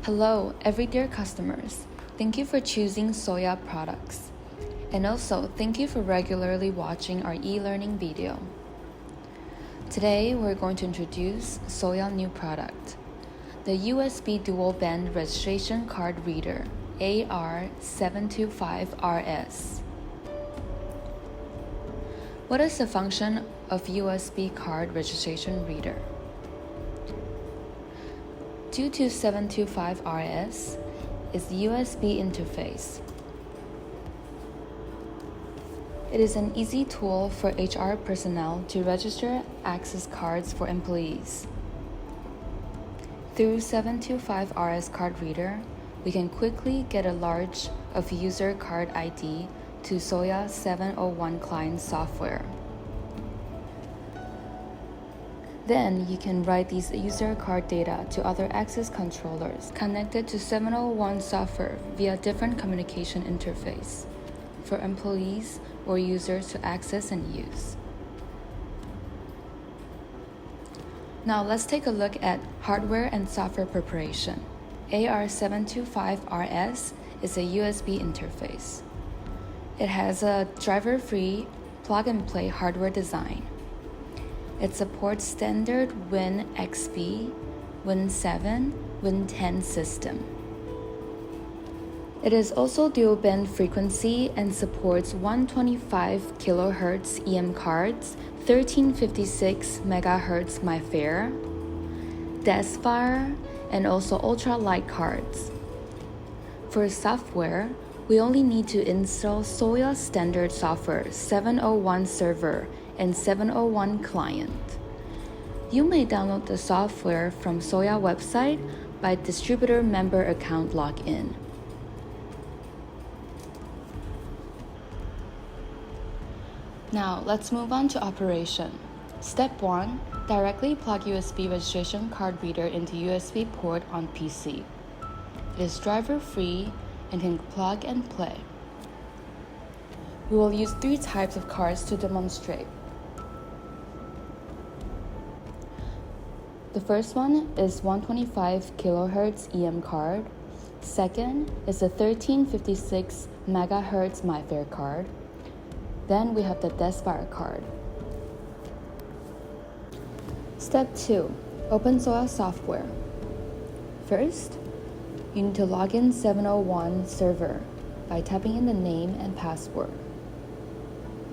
Hello, everyday customers. Thank you for choosing SOYAL products. And also, thank you for regularly watching our e-learning video. Today, we're going to introduce SOYAL new product, the USB dual band registration card reader, AR-725-RS. What is the function of USB card registration reader? Due to 725-RS is the USB interface. It is an easy tool for HR personnel to register access cards for employees. Through 725-RS card reader, we can quickly get a large of user card ID to SOYAL 701 client software. Then you can write these user card data to other access controllers connected to 701 software via different communication interface for employees or users to access and use. Now let's take a look at hardware and software preparation. AR-725-RS is a USB interface. It has a driver-free, plug-and-play hardware design. It supports standard Win XP, Win 7, Win 10 system. It is also dual band frequency and supports 125 kHz EM cards, 1356 MHz MyFair, Desfire, and also ultralight cards. For software, we only need to install SOYAL standard software 701 server and 701 client. You may download the software from SOYAL website by distributor member account login. Now let's move on to operation. Step 1. Directly plug USB registration card reader into USB port on PC. It is driver-free and can plug and play. We will use 3 types of cards to demonstrate. The first one is 125 kHz EM card. Second is a 1356 MHz MyFair card. Then we have the Desfire card. Step 2. Open SOYAL software. First, you need to log in 701 server by typing in the name and password.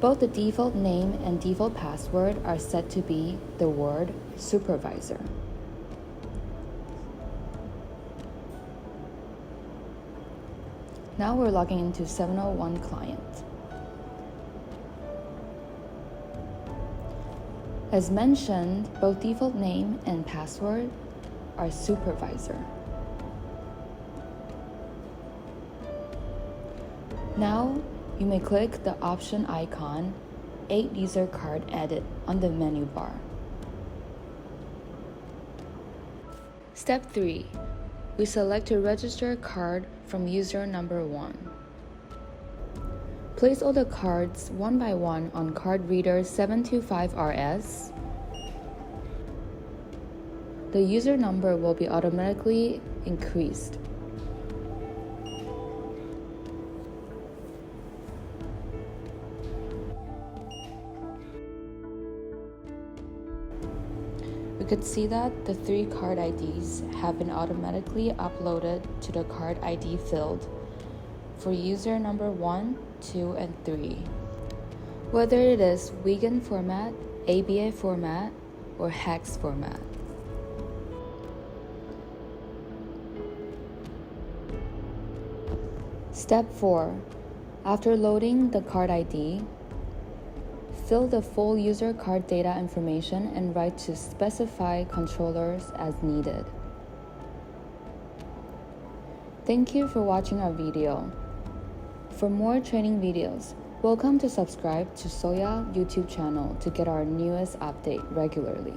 Both the default name and default password are set to be the word supervisor. Now we're logging into 701 client. As mentioned, both default name and password are supervisor. Now, you may click the option icon, Add User Card Edit on the menu bar. Step 3. We select to register a card from user number 1. Place all the cards one by one on card reader 725-RS. The user number will be automatically increased. We could see that the 3 card IDs have been automatically uploaded to the card ID field for user number 1, 2, and 3. Whether it is vegan format, ABA format, or hex format. Step 4. After loading the card ID, fill the full user card data information and write to specify controllers as needed. Thank you for watching our video. For more training videos, welcome to subscribe to SOYAL YouTube channel to get our newest update regularly.